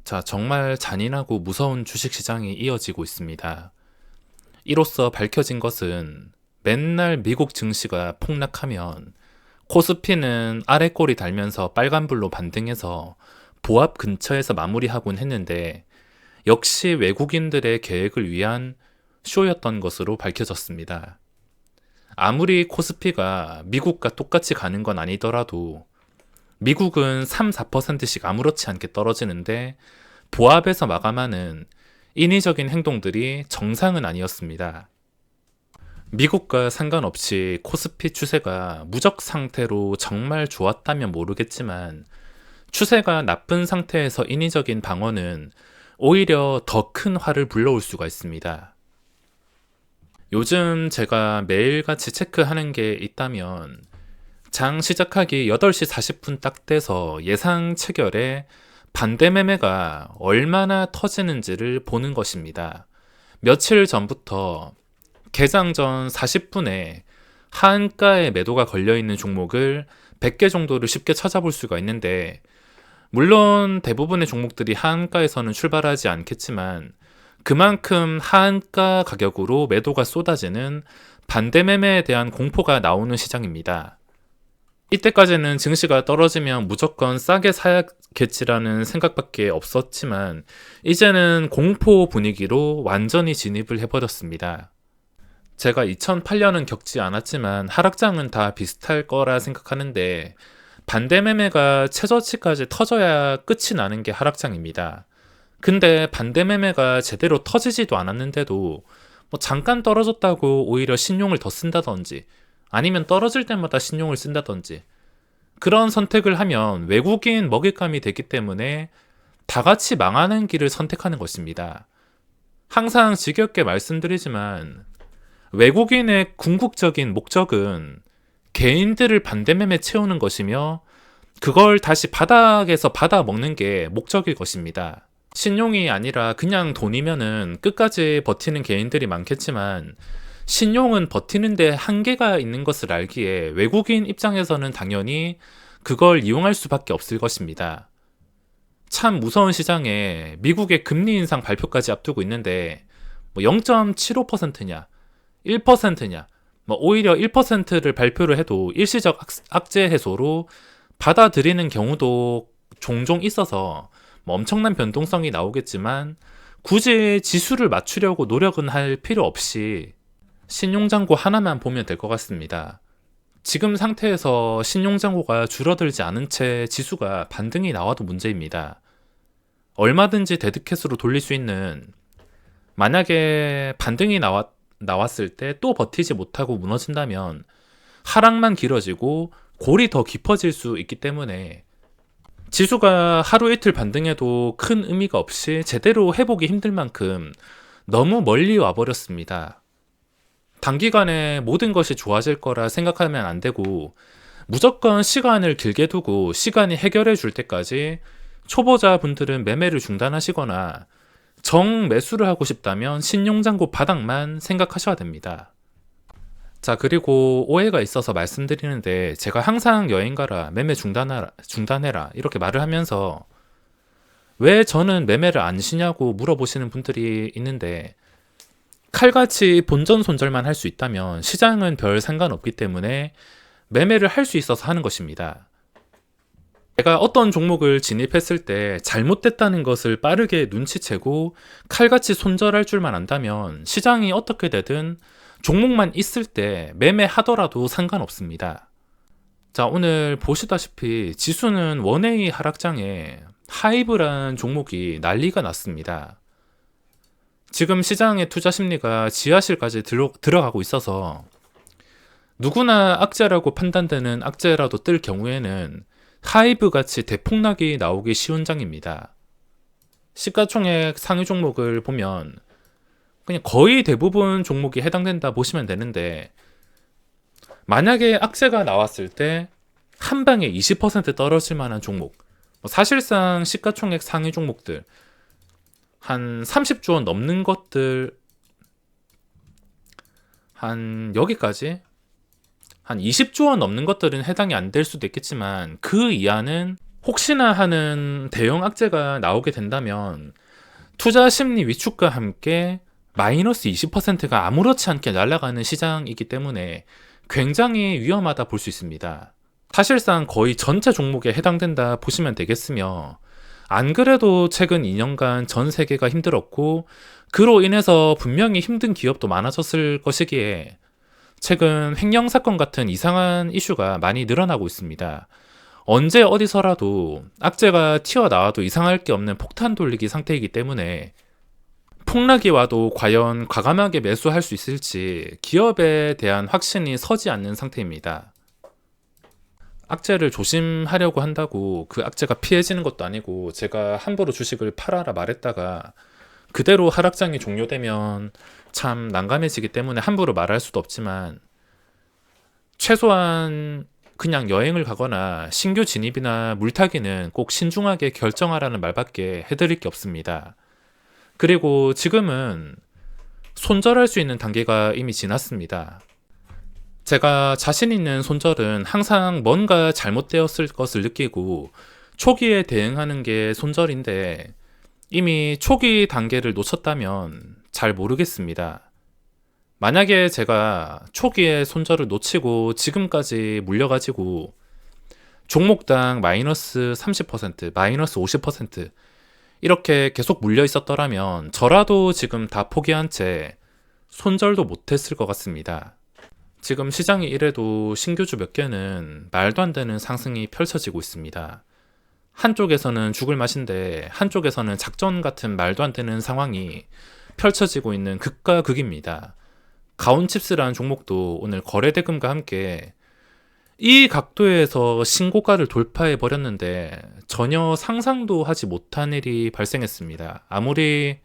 자, 정말 잔인하고 무서운 주식시장이 이어지고 있습니다. 이로써 밝혀진 것은 맨날 미국 증시가 폭락하면 코스피는 아래 꼬리 달면서 빨간불로 반등해서 보합 근처에서 마무리하곤 했는데 역시 외국인들의 계획을 위한 쇼였던 것으로 밝혀졌습니다. 아무리 코스피가 미국과 똑같이 가는 건 아니더라도 미국은 3, 4%씩 아무렇지 않게 떨어지는데 보합에서 마감하는 인위적인 행동들이 정상은 아니었습니다. 미국과 상관없이 코스피 추세가 무적 상태로 정말 좋았다면 모르겠지만 추세가 나쁜 상태에서 인위적인 방어는 오히려 더 큰 화를 불러올 수가 있습니다. 요즘 제가 매일같이 체크하는 게 있다면 장 시작하기 8시 40분 딱 돼서 예상 체결에 반대 매매가 얼마나 터지는지를 보는 것입니다. 며칠 전부터 개장 전 40분에 하한가에 매도가 걸려있는 종목을 100개 정도를 쉽게 찾아볼 수가 있는데 물론 대부분의 종목들이 하한가에서는 출발하지 않겠지만 그만큼 하한가 가격으로 매도가 쏟아지는 반대 매매에 대한 공포가 나오는 시장입니다. 이때까지는 증시가 떨어지면 무조건 싸게 사야겠지라는 생각밖에 없었지만 이제는 공포 분위기로 완전히 진입을 해버렸습니다. 제가 2008년은 겪지 않았지만 하락장은 다 비슷할 거라 생각하는데 반대 매매가 최저치까지 터져야 끝이 나는 게 하락장입니다. 근데 반대 매매가 제대로 터지지도 않았는데도 잠깐 떨어졌다고 오히려 신용을 더 쓴다든지 아니면 떨어질 때마다 신용을 쓴다든지 그런 선택을 하면 외국인 먹잇감이 되기 때문에 다 같이 망하는 길을 선택하는 것입니다. 항상 지겹게 말씀드리지만 외국인의 궁극적인 목적은 개인들을 반대매매 채우는 것이며 그걸 다시 바닥에서 받아 먹는 게 목적일 것입니다. 신용이 아니라 그냥 돈이면은 끝까지 버티는 개인들이 많겠지만 신용은 버티는데 한계가 있는 것을 알기에 외국인 입장에서는 당연히 그걸 이용할 수밖에 없을 것입니다. 참 무서운 시장에 미국의 금리 인상 발표까지 앞두고 있는데 0.75%냐 1%냐 오히려 1%를 발표를 해도 일시적 악재 해소로 받아들이는 경우도 종종 있어서 엄청난 변동성이 나오겠지만 굳이 지수를 맞추려고 노력은 할 필요 없이 신용잔고 하나만 보면 될 것 같습니다. 지금 상태에서 신용잔고가 줄어들지 않은 채 지수가 반등이 나와도 문제입니다. 얼마든지 데드캣으로 돌릴 수 있는 만약에 반등이 나왔을 때 또 버티지 못하고 무너진다면 하락만 길어지고 골이 더 깊어질 수 있기 때문에 지수가 하루 이틀 반등해도 큰 의미가 없이 제대로 해보기 힘들 만큼 너무 멀리 와버렸습니다. 단기간에 모든 것이 좋아질 거라 생각하면 안 되고 무조건 시간을 길게 두고 시간이 해결해 줄 때까지 초보자분들은 매매를 중단하시거나 정매수를 하고 싶다면 신용잔고 바닥만 생각하셔야 됩니다. 자, 그리고 오해가 있어서 말씀드리는데 제가 항상 여행 가라, 매매 중단해라 이렇게 말을 하면서 왜 저는 매매를 안 쉬냐고 물어보시는 분들이 있는데 칼같이 본전 손절만 할 수 있다면 시장은 별 상관없기 때문에 매매를 할 수 있어서 하는 것입니다. 제가 어떤 종목을 진입했을 때 잘못됐다는 것을 빠르게 눈치채고 칼같이 손절할 줄만 안다면 시장이 어떻게 되든 종목만 있을 때 매매하더라도 상관없습니다. 자, 오늘 보시다시피 지수는 원웨이 하락장에 하이브란 종목이 난리가 났습니다. 지금 시장의 투자 심리가 지하실까지 들어가고 있어서 누구나 악재라고 판단되는 악재라도 뜰 경우에는 하이브 같이 대폭락이 나오기 쉬운 장입니다. 시가총액 상위 종목을 보면 그냥 거의 대부분 종목이 해당된다 보시면 되는데 만약에 악재가 나왔을 때 한 방에 20% 떨어질 만한 종목 사실상 시가총액 상위 종목들 한 30조 원 넘는 것들 한 여기까지 한 20조 원 넘는 것들은 해당이 안 될 수도 있겠지만 그 이하는 혹시나 하는 대형 악재가 나오게 된다면 투자 심리 위축과 함께 마이너스 20%가 아무렇지 않게 날아가는 시장이기 때문에 굉장히 위험하다 볼 수 있습니다. 사실상 거의 전체 종목에 해당된다 보시면 되겠으며, 안 그래도 최근 2년간 전 세계가 힘들었고 그로 인해서 분명히 힘든 기업도 많아졌을 것이기에 최근 횡령사건 같은 이상한 이슈가 많이 늘어나고 있습니다. 언제 어디서라도 악재가 튀어나와도 이상할 게 없는 폭탄 돌리기 상태이기 때문에 폭락이 와도 과연 과감하게 매수할 수 있을지 기업에 대한 확신이 서지 않는 상태입니다. 악재를 조심하려고 한다고 그 악재가 피해지는 것도 아니고, 제가 함부로 주식을 팔아라 말했다가 그대로 하락장이 종료되면 참 난감해지기 때문에 함부로 말할 수도 없지만, 최소한 그냥 여행을 가거나 신규 진입이나 물타기는 꼭 신중하게 결정하라는 말밖에 해드릴 게 없습니다. 그리고 지금은 손절할 수 있는 단계가 이미 지났습니다. 제가 자신 있는 손절은 항상 뭔가 잘못되었을 것을 느끼고 초기에 대응하는 게 손절인데, 이미 초기 단계를 놓쳤다면 잘 모르겠습니다. 만약에 제가 초기에 손절을 놓치고 지금까지 물려가지고 종목당 마이너스 30%, 마이너스 50% 이렇게 계속 물려 있었더라면 저라도 지금 다 포기한 채 손절도 못했을 것 같습니다. 지금 시장이 이래도 신규주 몇 개는 말도 안 되는 상승이 펼쳐지고 있습니다. 한쪽에서는 죽을 맛인데 한쪽에서는 작전 같은 말도 안 되는 상황이 펼쳐지고 있는 극과 극입니다. 가온칩스라는 종목도 오늘 거래대금과 함께 이 각도에서 신고가를 돌파해 버렸는데 전혀 상상도 하지 못한 일이 발생했습니다. 아무리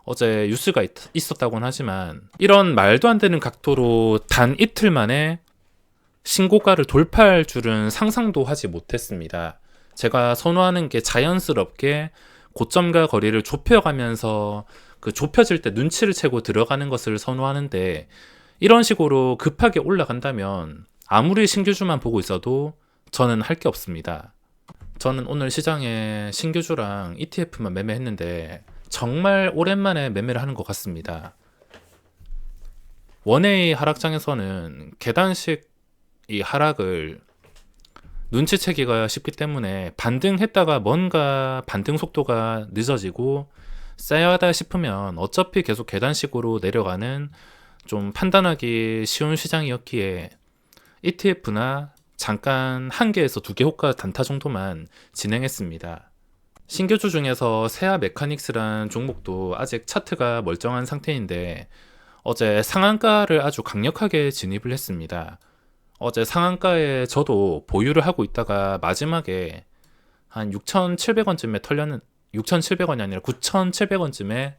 어제 뉴스가 있었다고는 하지만 이런 말도 안 되는 각도로 단 이틀 만에 신고가를 돌파할 줄은 상상도 하지 못했습니다. 제가 선호하는 게 자연스럽게 고점과 거리를 좁혀가면서 그 좁혀질 때 눈치를 채고 들어가는 것을 선호하는데, 이런 식으로 급하게 올라간다면 아무리 신규주만 보고 있어도 저는 할 게 없습니다. 저는 오늘 시장에 신규주랑 ETF만 매매했는데 정말 오랜만에 매매를 하는 것 같습니다. 원웨이 하락장에서는 계단식 이 하락을 눈치채기가 쉽기 때문에 반등했다가 뭔가 반등 속도가 늦어지고 쎄하다 싶으면 어차피 계속 계단식으로 내려가는 좀 판단하기 쉬운 시장이었기에 ETF나 잠깐 1개에서 2개 호가 단타 정도만 진행했습니다. 신규주 중에서 세아 메카닉스란 종목도 아직 차트가 멀쩡한 상태인데 어제 상한가를 아주 강력하게 진입을 했습니다. 어제 상한가에 저도 보유를 하고 있다가 마지막에 한 6,700원쯤에 털려는, 6,700원이 아니라 9,700원쯤에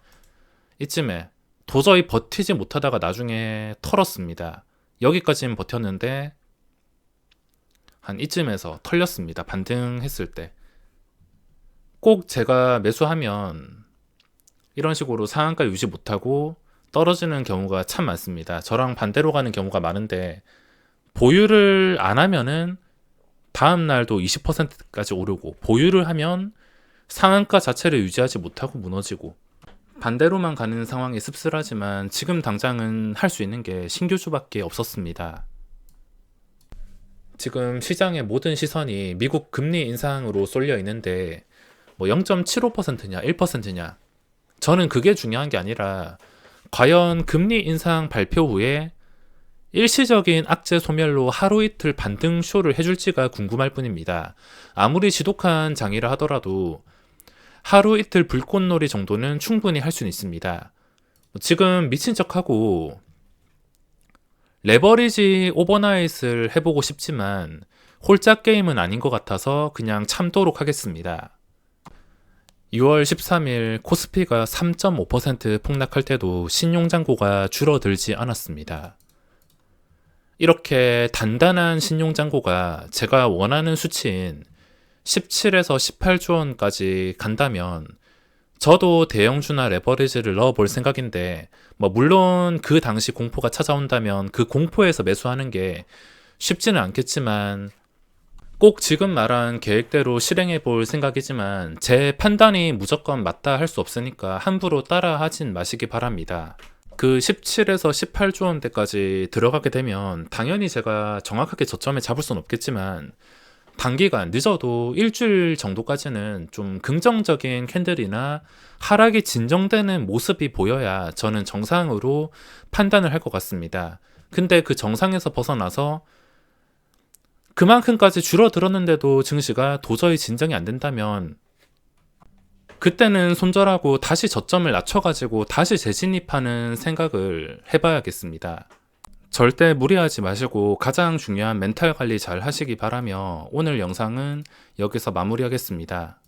이쯤에 도저히 버티지 못하다가 나중에 털었습니다. 여기까지는 버텼는데 한 이쯤에서 털렸습니다. 반등했을 때. 꼭 제가 매수하면 이런 식으로 상한가 유지 못하고 떨어지는 경우가 참 많습니다. 저랑 반대로 가는 경우가 많은데, 보유를 안 하면은 다음 날도 20%까지 오르고, 보유를 하면 상한가 자체를 유지하지 못하고 무너지고, 반대로만 가는 상황이 씁쓸하지만 지금 당장은 할 수 있는 게 신규주밖에 없었습니다. 지금 시장의 모든 시선이 미국 금리 인상으로 쏠려 있는데 뭐 0.75%냐 1%냐, 저는 그게 중요한 게 아니라 과연 금리 인상 발표 후에 일시적인 악재 소멸로 하루 이틀 반등 쇼를 해줄지가 궁금할 뿐입니다. 아무리 지독한 장이라 하더라도 하루 이틀 불꽃놀이 정도는 충분히 할 수는 있습니다. 지금 미친 척하고 레버리지 오버나잇을 해보고 싶지만 홀짝 게임은 아닌 것 같아서 그냥 참도록 하겠습니다. 6월 13일 코스피가 3.5% 폭락할 때도 신용잔고가 줄어들지 않았습니다. 이렇게 단단한 신용잔고가 제가 원하는 수치인 17에서 18조 원까지 간다면 저도 대형주나 레버리지를 넣어볼 생각인데, 뭐 물론 그 당시 공포가 찾아온다면 그 공포에서 매수하는 게 쉽지는 않겠지만 꼭 지금 말한 계획대로 실행해 볼 생각이지만 제 판단이 무조건 맞다 할 수 없으니까 함부로 따라 하진 마시기 바랍니다. 그 17에서 18조 원대까지 들어가게 되면 당연히 제가 정확하게 저점에 잡을 순 없겠지만 단기간 늦어도 일주일 정도까지는 좀 긍정적인 캔들이나 하락이 진정되는 모습이 보여야 저는 정상으로 판단을 할 것 같습니다. 근데 그 정상에서 벗어나서 그만큼까지 줄어들었는데도 증시가 도저히 진정이 안 된다면 그때는 손절하고 다시 저점을 낮춰가지고 다시 재진입하는 생각을 해봐야겠습니다. 절대 무리하지 마시고 가장 중요한 멘탈 관리 잘 하시기 바라며 오늘 영상은 여기서 마무리하겠습니다.